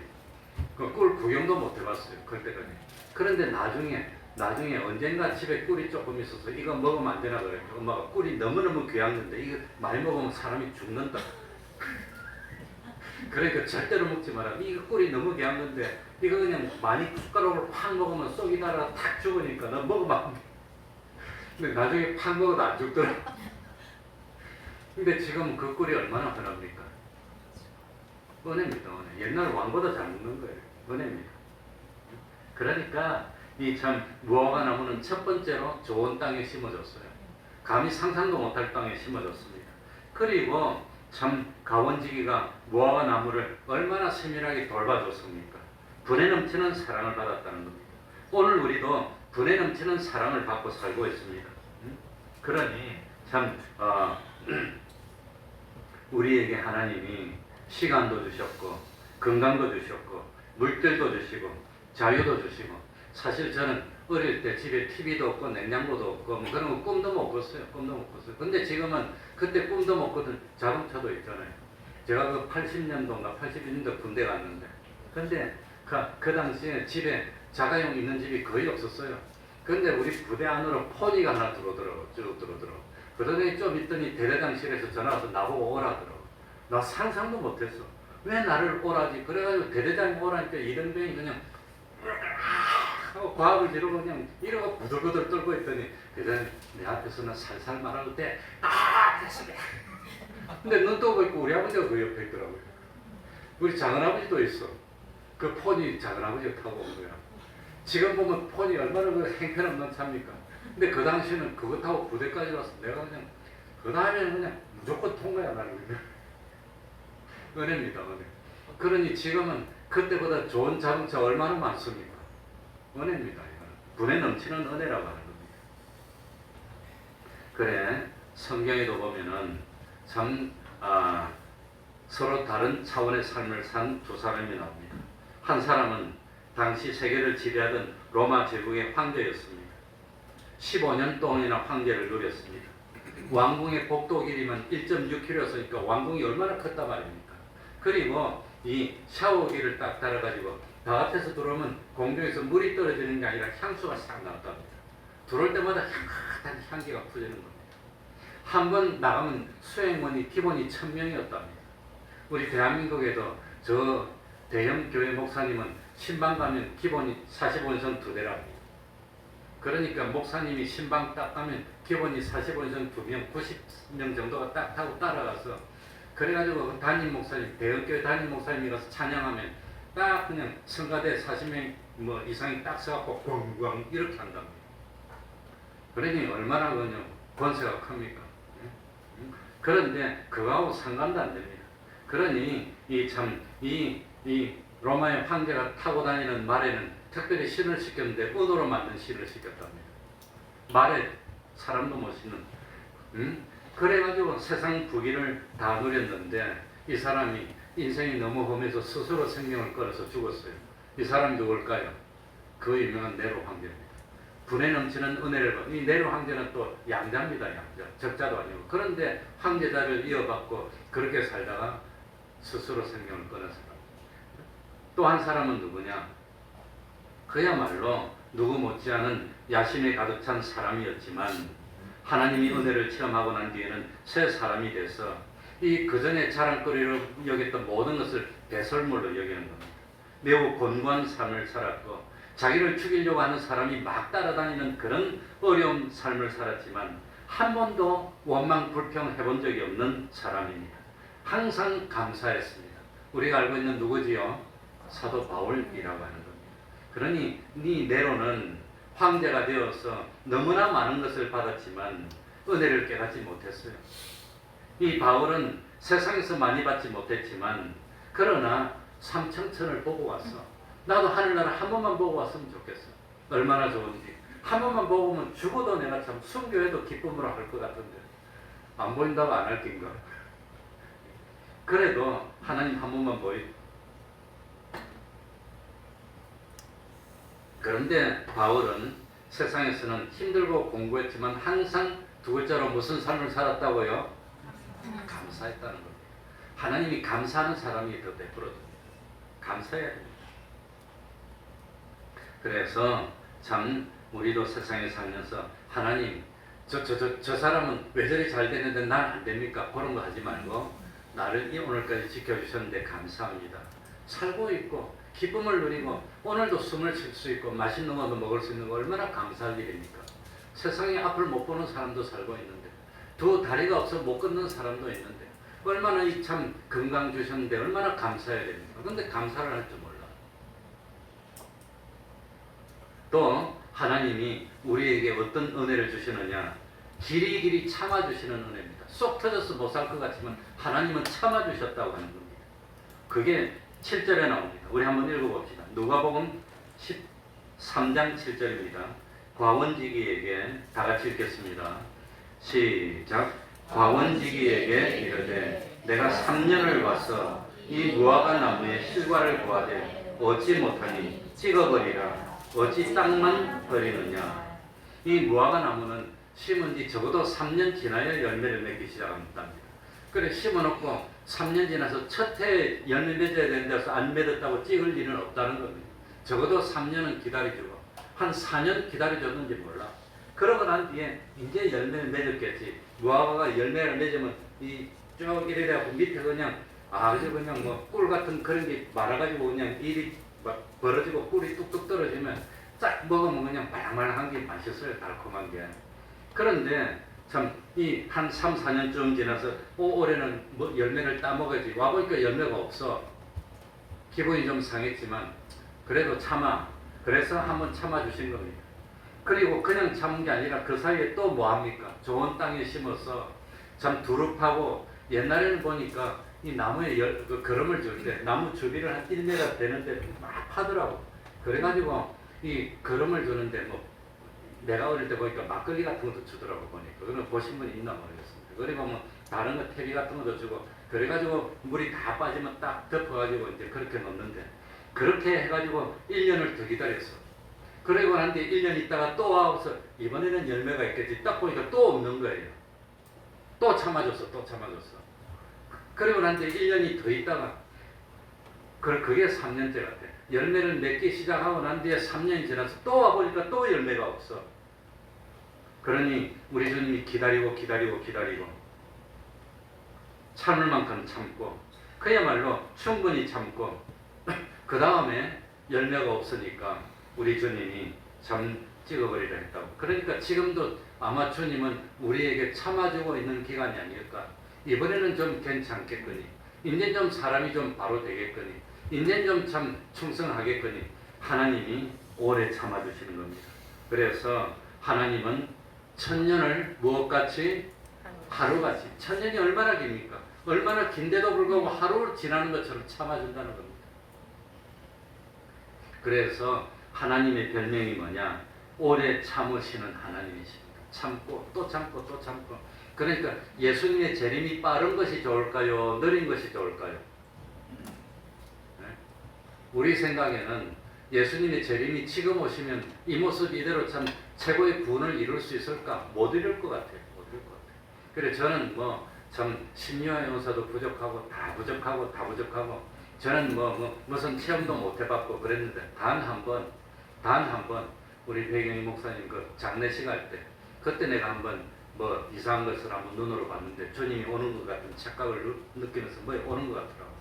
그 꿀 구경도 못 해봤어요. 클 때까지. 그런데 나중에 언젠가 집에 꿀이 조금 있어서 이거 먹으면 안 되나 그래요. 엄마가 꿀이 너무너무 귀한 건데 이거 많이 먹으면 사람이 죽는다. 그러니까 절대로 먹지 마라. 이거 꿀이 너무 귀한 건데 이거 그냥 많이 숟가락으로 팍 먹으면 쏙이 달아 탁 죽으니까 너 먹으면 안 돼. 근데 나중에 팍 먹어도 안 죽더라. 근데 지금 그 꿀이 얼마나 흔합니까? 은혜입니다. 은혜. 옛날 왕보다 잘 먹는 거예요. 은혜입니다. 그러니까 이 참 무화과 나무는 첫 번째로 좋은 땅에 심어졌어요. 감히 상상도 못할 땅에 심어졌습니다. 그리고 참 가원지기가 무화과 나무를 얼마나 세밀하게 돌봐줬습니까? 분에 넘치는 사랑을 받았다는 겁니다. 오늘 우리도 분에 넘치는 사랑을 받고 살고 있습니다. 그러니 참 우리에게 하나님이 시간도 주셨고 건강도 주셨고 물질도 주시고 자유도 주시고. 사실 저는 어릴 때 집에 TV도 없고 냉장고도 없고 뭐 그런 거 꿈도 못 꿨어요. 근데 지금은 그때 꿈도 못 꿨던 자동차도 있잖아요. 제가 그 80년도인가 81년도 군대 갔는데 근데 그 당시에 집에 자가용 있는 집이 거의 없었어요. 근데 우리 부대 안으로 포니가 하나 들어오더라고. 쭉 들어오더라고. 그러더니 좀 있더니 대대장실에서 전화 와서 나보고 오라더라고. 나 상상도 못했어. 왜 나를 오라지? 그래가지고 대대장이 오라니까 이등병이 그냥 하고 과학을 지르고 그냥 이러고 부들부들 떨고 있더니 그다음에 내 앞에서는 살살 말할 때 됐습니다. 근데 눈 떠고 있고 우리 아버지가 그 옆에 있더라고요. 우리 작은아버지도 있어. 그 폰이 작은아버지가 타고 온 거야. 지금 보면 폰이 얼마나 그 행편없는 차입니까? 근데 그 당시에는 그거 타고 부대까지 왔어. 내가 그냥 그 다음에는 그냥 무조건 통과야 나는 그냥. 은혜입니다. 은혜. 그러니 지금은 그때보다 좋은 자동차 얼마나 많습니까? 은혜입니다. 이거는. 분에 넘치는 은혜라고 하는 겁니다. 그래 성경에도 보면은 참 서로 다른 차원의 삶을 산 두 사람이 나옵니다. 한 사람은 당시 세계를 지배하던 로마 제국의 황제였습니다. 15년 동안이나 황제를 누렸습니다. 왕궁의 복도 길이만 1.6km였으니까 왕궁이 얼마나 컸단 말입니까? 그리고 이 샤워기를 딱 달아가지고 바깥에서 들어오면 공중에서 물이 떨어지는 게 아니라 향수가 싹 나왔답니다. 들어올 때마다 향긋한 향기가 풀리는 겁니다. 한 번 나가면 수행원이 기본이 1000명이었답니다. 우리 대한민국에도 저 대형 교회 목사님은 신방 가면 기본이 40원선 2대랍니다. 그러니까 목사님이 신방 딱 가면 기본이 40원선 2명, 90명 정도가 딱 타고 따라가서 그래가지고 담임 목사님, 대형교회 담임 목사님이 가서 찬양하면 딱 그냥 성가대 40명 뭐 이상이 딱 서갖고 꽝꽝 이렇게 한답니다. 그러니 얼마나 그냥 권세가 큽니까? 그런데 그거하고 상관도 안 됩니다. 그러니 이 로마의 황제가 타고 다니는 말에는 특별히 신을 시켰는데 은으로 만든 신을 시켰답니다. 말에 사람도 못 싣는. 그래가지고 세상 부귀를 다 누렸는데 이 사람이 인생이 너무 험해서 스스로 생명을 끊어서 죽었어요. 이 사람이 누굴까요? 그 유명한 네로 황제입니다. 분에 넘치는 은혜를 받은 이 네로 황제는 또 양자입니다. 양자. 적자도 아니고. 그런데 황제자를 이어받고 그렇게 살다가 스스로 생명을 끊었어요. 또 한 사람은 누구냐? 그야말로 누구 못지않은 야심에 가득 찬 사람이었지만 하나님이 은혜를 체험하고 난 뒤에는 새 사람이 돼서 이 그전에 자랑거리로 여겼던 모든 것을 배설물로 여기는 겁니다. 매우 곤고한 삶을 살았고 자기를 죽이려고 하는 사람이 막 따라다니는 그런 어려운 삶을 살았지만 한 번도 원망 불평 해본 적이 없는 사람입니다. 항상 감사했습니다. 우리가 알고 있는 누구지요? 사도 바울이라고 하는 겁니다. 그러니 네로는 황제가 되어서 너무나 많은 것을 받았지만 은혜를 깨닫지 못했어요. 이 바울은 세상에서 많이 받지 못했지만 그러나 삼청천을 보고 왔어. 나도 하늘나라 한 번만 보고 왔으면 좋겠어. 얼마나 좋은지. 한 번만 보고 오면 죽어도 내가 참 순교해도 기쁨으로 할 것 같은데 안 보인다고 안 할 낀가. 그래도 하나님 한 번만 보이. 그런데 바울은 세상에서는 힘들고 공부했지만 항상 두 글자로 무슨 삶을 살았다고요? 감사했다는 겁니다. 하나님이 감사하는 사람이 더 베풀어줍니다. 감사해야 됩니다. 그래서 참 우리도 세상에 살면서 하나님 저 사람은 왜 저리 잘 되는데 난 안 됩니까? 그런 거 하지 말고 나를 이 오늘까지 지켜주셨는데 감사합니다. 살고 있고 기쁨을 누리고 오늘도 숨을 쉴 수 있고 맛있는 것도 먹을 수 있는 거 얼마나 감사할 일입니까? 세상에 앞을 못 보는 사람도 살고 있는데 두 다리가 없어 못 걷는 사람도 있는데 얼마나 이 참 건강 주셨는데 얼마나 감사해야 됩니까? 근데 감사를 할 줄 몰라. 또 하나님이 우리에게 어떤 은혜를 주시느냐? 길이길이 참아주시는 은혜입니다. 쏙 터져서 못 살 것 같지만 하나님은 참아주셨다고 하는 겁니다. 그게 7절에 나옵니다. 우리 한번 읽어봅시다. 누가복음 13장 7절입니다. 과원지기에게 다 같이 읽겠습니다. 시작. 과원지기에게 이르되 내가 3년을 와서 이 무화과 나무의 실과를 구하되 얻지 못하니 찍어버리라. 어찌 땅만 버리느냐. 이 무화과 나무는 심은 지 적어도 3년 지나야 열매를 맺기 시작합니다. 그래 심어놓고 3년 지나서 첫 해에 열매 맺어야 되는 데서 안 맺었다고 찍을 일은 없다는 겁니다. 적어도 3년은 기다려주고 한 4년 기다려줬는지 몰라. 그러고 난 뒤에 이제 열매를 맺었겠지. 무화과가 열매를 맺으면 이쭉 이래 갖고 밑에 그냥 아주 그냥 뭐 꿀 같은 그런 게 말아가지고 그냥 일이 막 벌어지고 꿀이 뚝뚝 떨어지면 쫙 먹으면 그냥 말랑말랑한 게 맛있어요. 달콤한 게. 그런데 참 이 한 3, 4년쯤 지나서 올해는 뭐 열매를 따먹어야지. 와보니까 열매가 없어. 기분이 좀 상했지만 그래도 참아. 그래서 한번 참아주신 겁니다. 그리고 그냥 참은 게 아니라 그 사이에 또 뭐합니까? 좋은 땅에 심어서 참 두릅하고 옛날에는 보니까 이 나무에 그 거름을 줄 때 나무 주비를 한 1m 되는데 막 파더라고. 그래가지고 이 거름을 주는데 뭐 내가 어릴 때 보니까 막걸리 같은 것도 주더라고 보니까. 그거는 보신 분 있나 모르겠습니다. 그리고 뭐 다른 거 테리 같은 것도 주고 그래가지고 물이 다 빠지면 딱 덮어가지고 이제 그렇게 넣는데 그렇게 해가지고 1년을 더 기다렸어. 그리고 난 뒤에 1년 있다가 또 와서 이번에는 열매가 있겠지. 딱 보니까 또 없는 거예요. 또 참아줬어. 그리고 난 뒤에 1년이 더 있다가 그게 3년째 같아. 열매를 맺기 시작하고 난 뒤에 3년이 지나서 또 와보니까 또 열매가 없어. 그러니 우리 주님이 기다리고 참을 만큼 참고 그야말로 충분히 참고 그 다음에 열매가 없으니까 우리 주님이 참 찍어버리라 했다고. 그러니까 지금도 아마 주님은 우리에게 참아주고 있는 기간이 아닐까. 이번에는 좀 괜찮겠거니 이제 좀 사람이 좀 바로 되겠거니 이제 좀 참 충성하겠거니 하나님이 오래 참아주시는 겁니다. 그래서 하나님은 1000년을 무엇같이? 하루같이. 1000년이 얼마나 깁니까? 얼마나 긴데도 불구하고 하루 지나는 것처럼 참아준다는 겁니다. 그래서 하나님의 별명이 뭐냐? 오래 참으시는 하나님이십니다. 참고 또 참고 또 참고. 그러니까 예수님의 재림이 빠른 것이 좋을까요? 느린 것이 좋을까요? 네? 우리 생각에는 예수님의 재림이 지금 오시면 이 모습 이대로 참 최고의 구원을 이룰 수 있을까? 못 이룰 것 같아요. 그래 저는 뭐 참 심리와 용사도 부족하고 다 부족하고 저는 무슨 체험도 못 해봤고 그랬는데 단 한 번 단 한 번 우리 배경희 목사님 그 장례식 할 때 그때 내가 한번 뭐 이상한 것을 한번 눈으로 봤는데 주님이 오는 것 같은 착각을 느끼면서 뭐 오는 것 같더라고.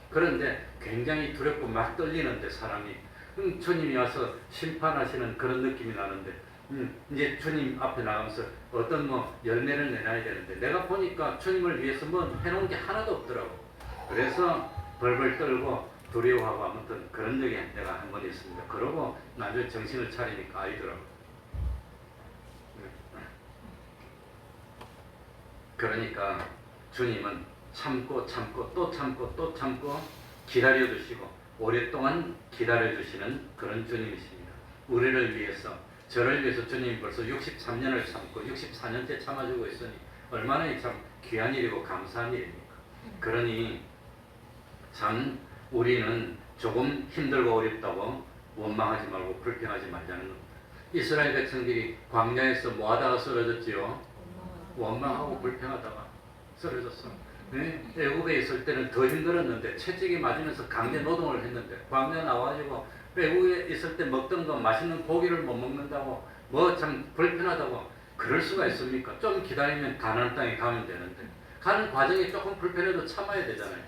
그런데 굉장히 두렵고 막 떨리는데 사람이 주님이 와서 심판하시는 그런 느낌이 나는데 이제 주님 앞에 나가면서 어떤 뭐 열매를 내놔야 되는데 내가 보니까 주님을 위해서 뭐 해놓은 게 하나도 없더라고. 그래서 벌벌 떨고 두려워하고 아무튼 그런 적이 내가 한 번 있습니다. 그러고 나중에 정신을 차리니까 아니더라고. 그러니까 주님은 참고 참고 또 참고 또 참고 기다려주시고 오랫동안 기다려주시는 그런 주님이십니다. 우리를 위해서 저를 위해서 주님이 벌써 63년을 참고 64년째 참아주고 있으니 얼마나 참 귀한 일이고 감사한 일입니까? 그러니 참 우리는 조금 힘들고 어렵다고 원망하지 말고 불평하지 말자는 겁니다. 이스라엘 백성들이 광야에서 뭐하다가 쓰러졌지요? 원망하고 불평하다가 쓰러졌어. 네? 애국에 있을 때는 더 힘들었는데 채찍이 맞으면서 강제 노동을 했는데 광야 나와가지고 외국에 있을 때 먹던 거 맛있는 고기를 못 먹는다고 뭐 참 불편하다고 그럴 수가 있습니까? 좀 기다리면 가나안 땅에 가면 되는데 가는 과정이 조금 불편해도 참아야 되잖아요.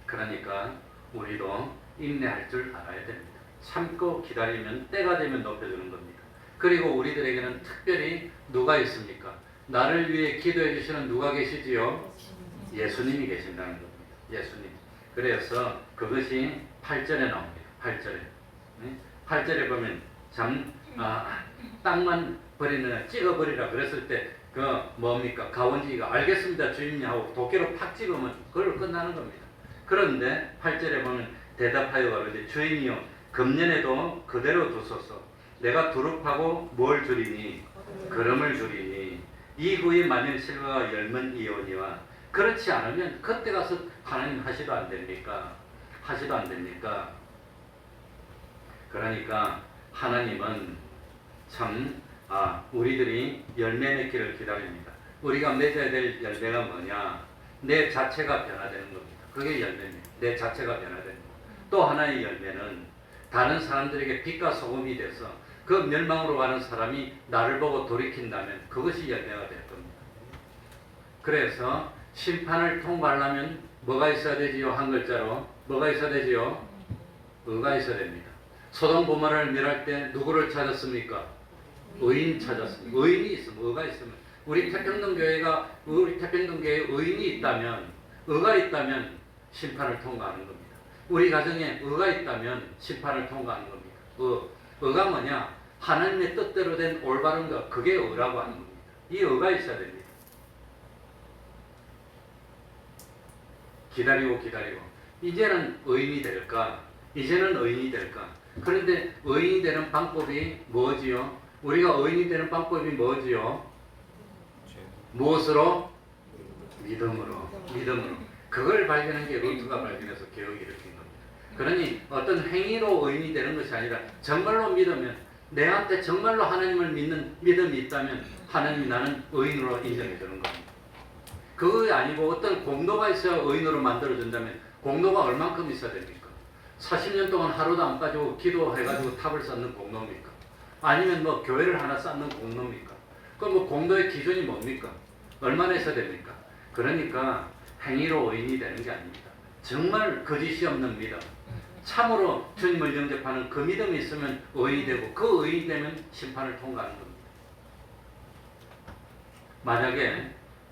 그러니까 우리도 인내할 줄 알아야 됩니다. 참고 기다리면 때가 되면 높여주는 겁니다. 그리고 우리들에게는 특별히 누가 있습니까? 나를 위해 기도해 주시는 누가 계시지요? 예수님이 계신다는 겁니다. 예수님. 그래서 그것이 8절에 나옵니다. 8절에. 8절에 보면 참 땅만 버리는 찍어버리라 그랬을 때 그 뭡니까? 가원지기가 알겠습니다 주인님 하고 도끼로 팍 찍으면 그걸로 끝나는 겁니다. 그런데 8절에 보면 대답하여 가로되 주인이여 금년에도 그대로 두소서. 내가 두릅하고 뭘 주리니? 걸음을 주리니 이후에 만일 실과가 열면 이오니와 그렇지 않으면 그때 가서 하나님 하시도 안 됩니까? 하시도 안 됩니까? 그러니까 하나님은 참 우리들이 열매 맺기를 기다립니다. 우리가 맺어야 될 열매가 뭐냐? 내 자체가 변화되는 겁니다. 그게 열매입니다. 내 자체가 변화되는 겁니다. 또 하나의 열매는 다른 사람들에게 빛과 소금이 돼서 그 멸망으로 가는 사람이 나를 보고 돌이킨다면 그것이 열매가 될 겁니다. 그래서 심판을 통과하려면 뭐가 있어야 되지요? 한 글자로 뭐가 있어야 되지요? 의가 있어야 됩니다. 소돔 고모라를 멸할 때 누구를 찾았습니까? 의인 찾았습니다. 의인이 있으면 의가 있으면 우리 태평동교회에 의인이 있다면 의가 있다면 심판을 통과하는 겁니다. 우리 가정에 의가 있다면 심판을 통과하는 겁니다. 의가 뭐냐? 하나님의 뜻대로 된 올바른 것, 그게 의라고 하는 겁니다. 이 의가 있어야 됩니다. 기다리고 이제는 의인이 될까? 이제는 의인이 될까? 그런데 의인이 되는 방법이 뭐지요? 우리가 의인이 되는 방법이 뭐지요? 무엇으로? 믿음으로. 그걸 발견한 게 루트가 발견해서 개혁을 일으킨 겁니다. 그러니 어떤 행위로 의인이 되는 것이 아니라 정말로 믿으면 내한테 정말로 하나님을 믿는 믿음이 있다면 하나님이 나는 의인으로 인정해 주는 겁니다. 그거 아니고 어떤 공로가 있어야 의인으로 만들어준다면 공로가 얼만큼 있어야 됩니까? 40년 동안 하루도 안 빠지고 기도해가지고 탑을 쌓는 공로입니까? 아니면 뭐 교회를 하나 쌓는 공로입니까? 그럼 뭐 공로의 기준이 뭡니까? 얼마나 있어야 됩니까? 그러니까 행위로 의인이 되는 게 아닙니다. 정말 거짓이 없는 믿음, 참으로 주님을 영접하는 그 믿음이 있으면 의인이 되고 그 의인이 되면 심판을 통과하는 겁니다. 만약에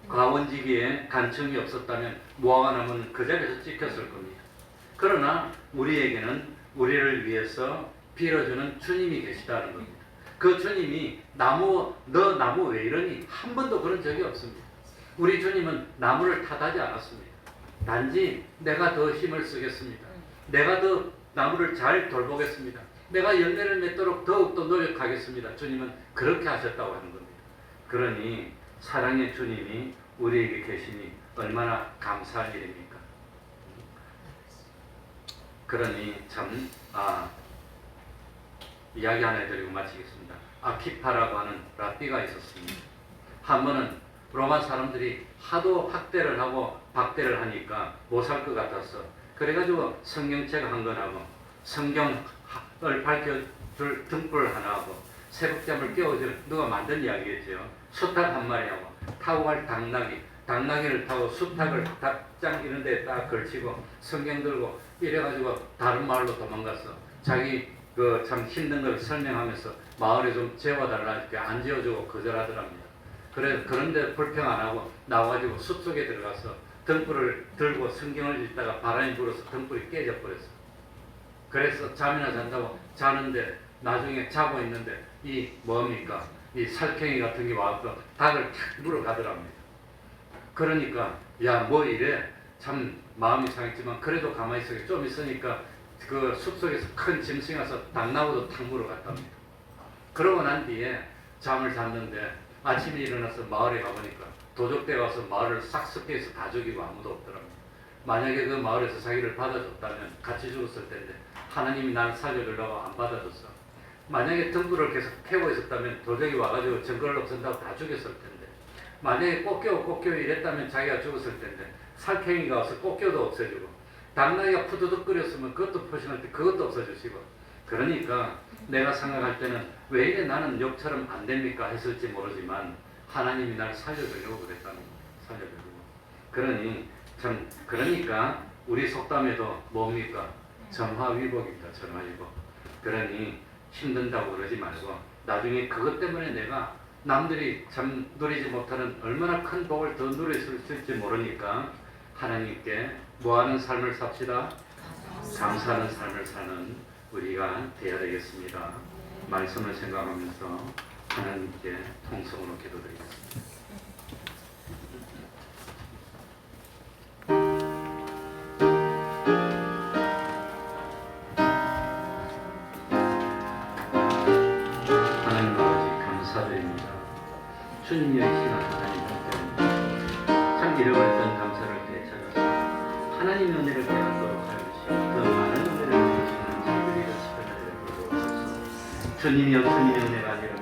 가원지기에 간청이 없었다면 무화과 나무는 그 자리에서 찍혔을 겁니다. 그러나 우리에게는 우리를 위해서 빌어주는 주님이 계시다는 겁니다. 그 주님이 너 나무 왜 이러니? 한 번도 그런 적이 없습니다. 우리 주님은 나무를 탓하지 않았습니다. 단지 내가 더 힘을 쓰겠습니다. 내가 더 나무를 잘 돌보겠습니다. 내가 열매를 맺도록 더욱더 노력하겠습니다. 주님은 그렇게 하셨다고 하는 겁니다. 그러니 사랑의 주님이 우리에게 계시니 얼마나 감사한 일입니까? 그러니 참 이야기 하나 해드리고 마치겠습니다. 아키파라고 하는 랍비가 있었습니다. 한 번은 로마 사람들이 하도 학대를 하고 박대를 하니까 못 살 것 같았어. 그래가지고 성경책 한 권하고 성경을 밝혀줄 등불 하나하고 새벽잠을 깨워줄 누가 만든 이야기겠죠. 수탉 한 마리하고 타고 갈 당나귀를 타고 수탉을 닭장 이런 데에 딱 걸치고 성경 들고 이래가지고 다른 마을로 도망갔어. 자기 그 참 힘든 걸 설명하면서 마을에 좀 재워달라 이렇게 안 재워주고 거절하더랍니다. 그런데 불평 안 하고 나와가지고 숲속에 들어가서 등불을 들고 성경을 읽다가 바람이 불어서 등불이 깨져 버렸어. 그래서 잠이나 잔다고 자는데 나중에 자고 있는데 이 뭡니까? 이 살쾡이 같은 게 와서 닭을 탁 물어가더랍니다. 그러니까 야 뭐 이래 참 마음이 상했지만 그래도 가만히 있어 좀 있으니까 그 숲속에서 큰 짐승이 와서 닭나무도 탁 물어갔답니다. 그러고 난 뒤에 잠을 잤는데 아침에 일어나서 마을에 가보니까 도적대가 와서 마을을 싹 습게해서 다 죽이고 아무도 없더랍니다. 만약에 그 마을에서 자기를 받아줬다면 같이 죽었을 텐데 하나님이 나를 살려주려고 안 받아줬어. 만약에 등불을 계속 켜고 있었다면 도적이 와가지고 증거를 없앤다고 다 죽였을 텐데 만약에 꽃게오 이랬다면 자기가 죽었을 텐데 살쾡이가 와서 꽃게오도 없애주고 당나귀가 푸드득 끓였으면 그것도 포신할 때 그것도 없어주시고 그러니까 내가 생각할 때는 왜 이래 나는 욕처럼 안 됩니까 했을지 모르지만 하나님이 날 살려주려고 그랬다는 거예요. 살려주려고. 그러니 참 그러니까 우리 속담에도 뭡니까? 정화위복입니다. 정화위복. 그러니 힘든다고 그러지 말고 나중에 그것 때문에 내가 남들이 참 누리지 못하는 얼마나 큰 복을 더 누릴 수 있을지 모르니까 하나님께 뭐하는 삶을 삽시다. 감사하는 삶을 사는 우리가 되어야 되겠습니다. 말씀을 생각하면서 하나님께 통성으로 기도드리겠습니다. 하나님 아버지 감사드립니다. 주님의 시간 하나님 함께 참 잃어버렸던 감사를 되찾아서 하나님의 은혜를 깨닫도록 하여 주시고 더 많은 은혜를 주시는 저희들이 되시고 하여 주님이여 주님의 은혜가 아니라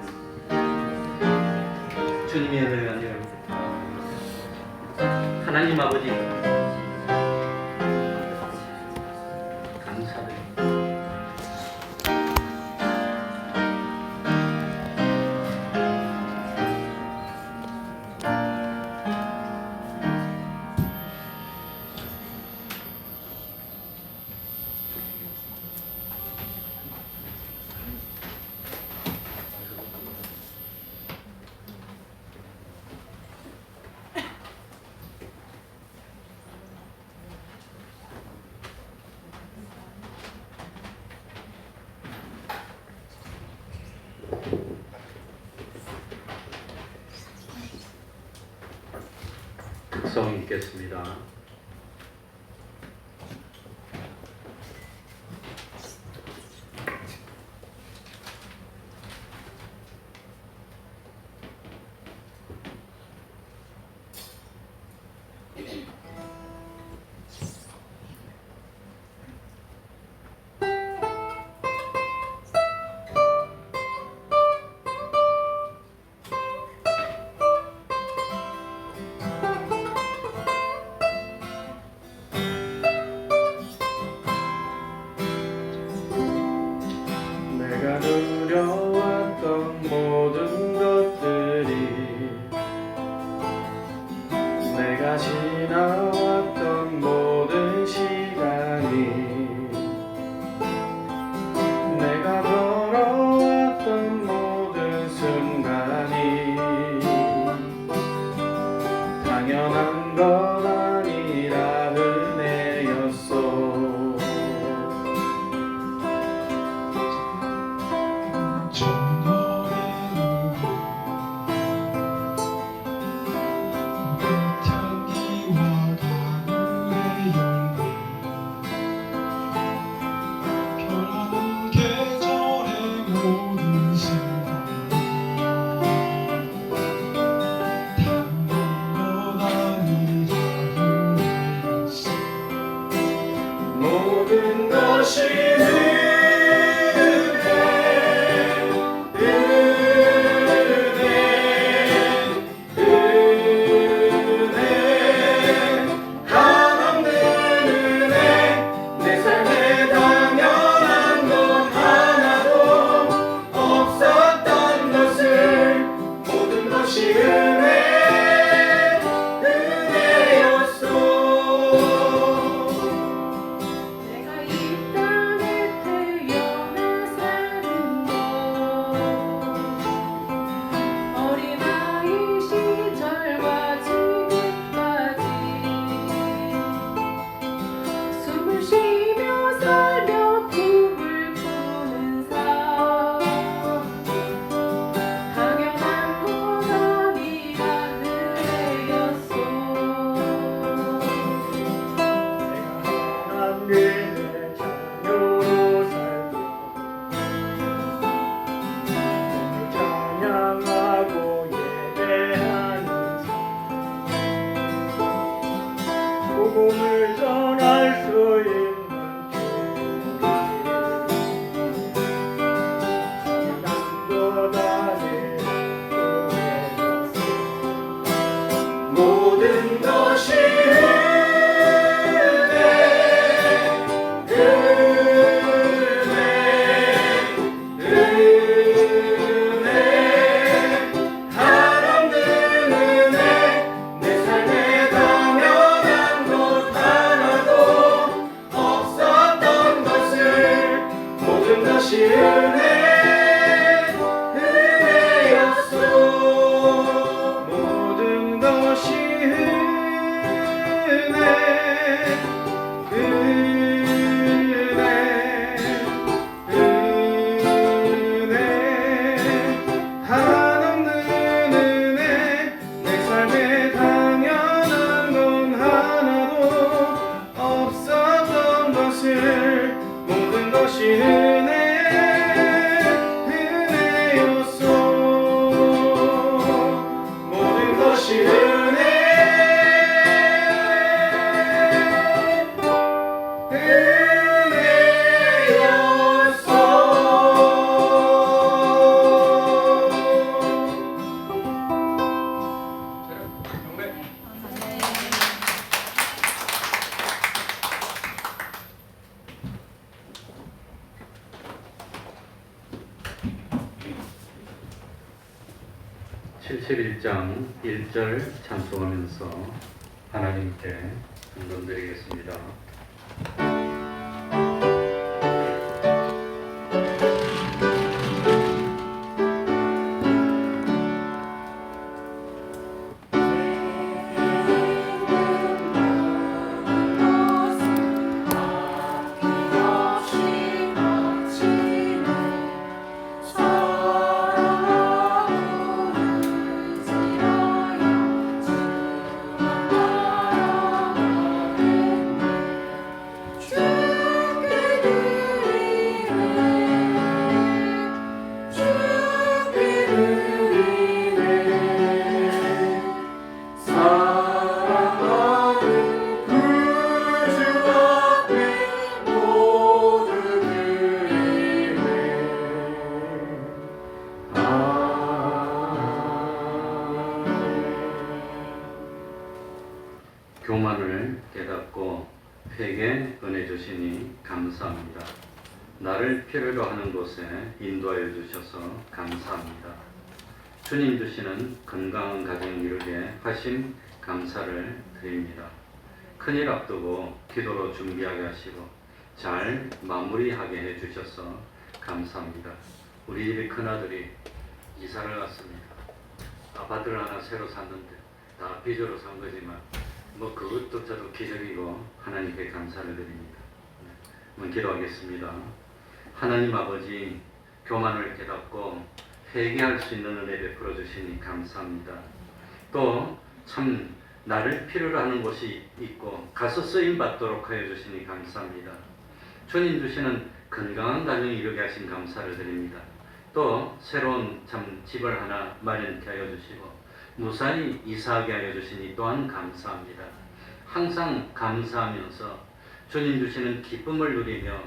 주님의 은혜가 아니라 하나님 아버지 감사드립니다. 특성 읽겠습니다. 내가 누려왔던 모든 것들이 내가 지나왔던 모든 시간이 내가 걸어왔던 모든 순간이 당연한 것 아니라 은혜였소. 모든 것이 한없는 은혜 내 삶에 당연한 복음을 전할 수 있는 모든 것이 (71장) 1절 찬송하면서 하나님께 감동드리겠습니다. 교만을 깨닫고 회개 은혜 주시니 감사합니다. 나를 필요로 하는 곳에 인도하여 주셔서 감사합니다. 주님 주시는 건강한 가정 이루게 하심 감사를 드립니다. 큰일 앞두고 기도로 준비하게 하시고 잘 마무리하게 해주셔서 감사합니다. 우리 집의 큰아들이 이사를 갔습니다. 아파트를 하나 새로 샀는데 다 빚으로 산 거지만 그것조차도 기적이고 하나님께 감사를 드립니다. 한번 기도하겠습니다. 하나님 아버지, 교만을 깨닫고 회개할 수 있는 은혜 베풀어 주시니 감사합니다. 또 참 나를 필요로 하는 곳이 있고 가서 쓰임 받도록 하여 주시니 감사합니다. 주님 주시는 건강한 가정 이루게 하신 감사를 드립니다. 또 새로운 참 집을 하나 마련케 하여 주시고 무사히 이사하게 하여 주시니 또한 감사합니다. 항상 감사하면서 주님 주시는 기쁨을 누리며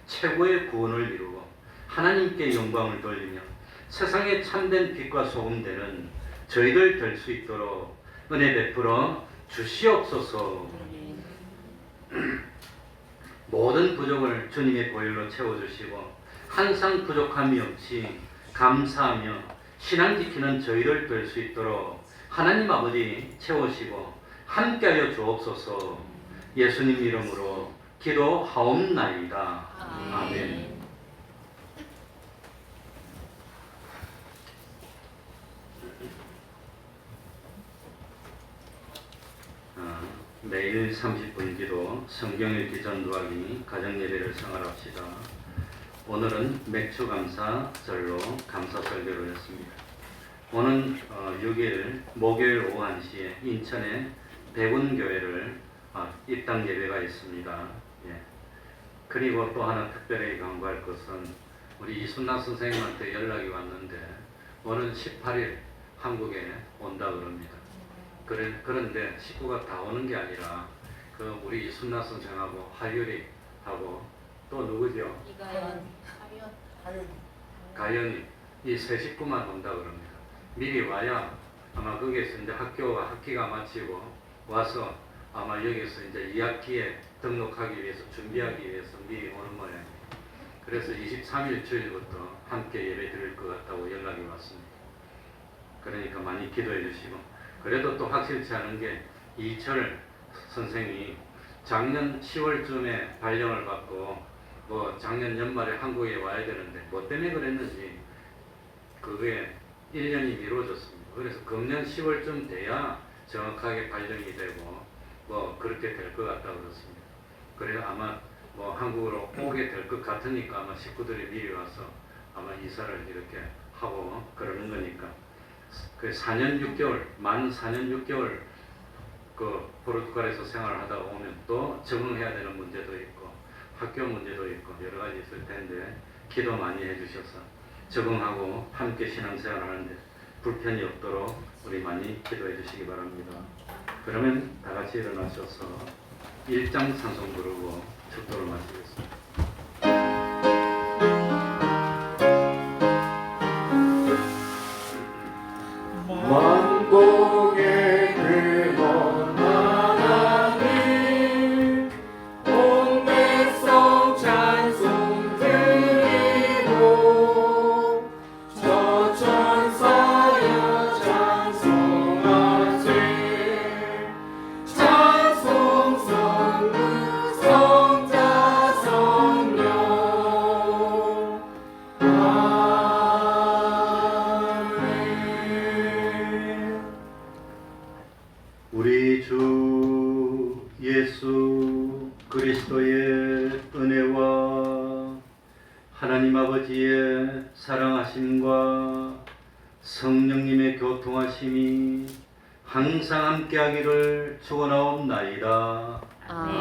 최고의 구원을 이루고 하나님께 영광을 돌리며 세상에 참된 빛과 소금 되는 저희들 될 수 있도록 은혜 베풀어 주시옵소서. 모든 부족을 주님의 보혈로 채워주시고 항상 부족함이 없이 감사하며 신앙 지키는 저희들 될 수 있도록 하나님 아버지 채우시고 함께하여 주옵소서. 예수님 이름으로 기도하옵나이다. 아멘. 매일 30분 기도, 성경 읽기 전도하기, 가정예배를 생활합시다. 오늘은 맥주감사절로 감사 설교를 했습니다. 오는 6일 목요일 오후 1시에 인천의 백운교회를 입당 예배가 있습니다. 예. 그리고 또 하나 특별히 강구할 것은 우리 이순나 선생님한테 연락이 왔는데 오는 18일 한국에 온다 그럽니다. 그런데 식구가 다 오는 게 아니라 그 우리 이순나 선생하고 하율이하고 또 누구죠? 이가연 가연이 이 세 식구만 온다 그럽니다. 미리 와야 아마 거기에서 이제 학기가 마치고 와서 아마 여기서 이제 2학기에 등록하기 위해서 준비하기 위해서 미리 오는 모양입니다. 그래서 23일 주일부터 함께 예배 드릴 것 같다고 연락이 왔습니다. 그러니까 많이 기도해 주시고, 그래도 또 확실치 않은 게 이철 선생이 작년 10월쯤에 발령을 받고 뭐 작년 연말에 한국에 와야 되는데 뭐 때문에 그랬는지 그게 1년이 미뤄졌습니다. 그래서 금년 10월쯤 돼야 정확하게 발령이 되고 뭐 그렇게 될 것 같다고 그렇습니다. 그래서 아마 뭐 한국으로 오게 될 것 같으니까 아마 식구들이 미리 와서 아마 이사를 이렇게 하고 그러는 거니까 그 4년 6개월, 만 4년 6개월 그 포르투갈에서 생활하다가 오면 또 적응해야 되는 문제도 있고 학교 문제도 있고 여러 가지 있을 텐데 기도 많이 해주셔서 적응하고 함께 신앙생활 하는데 불편이 없도록 우리 많이 기도해 주시기 바랍니다. 그러면 다 같이 일어나셔서 1장 찬송 부르고 축도를 마치겠습니다. 만복의 근원 하나님 온 백성 찬송 드리고 저 천사여 찬송하세 찬송 성부 성자 성령 우리 주 예수 그리스도의 은혜와 하나님 아버지의 사랑하심과 성령님의 교통하심이 항상 함께하기를 축원하옵나이다.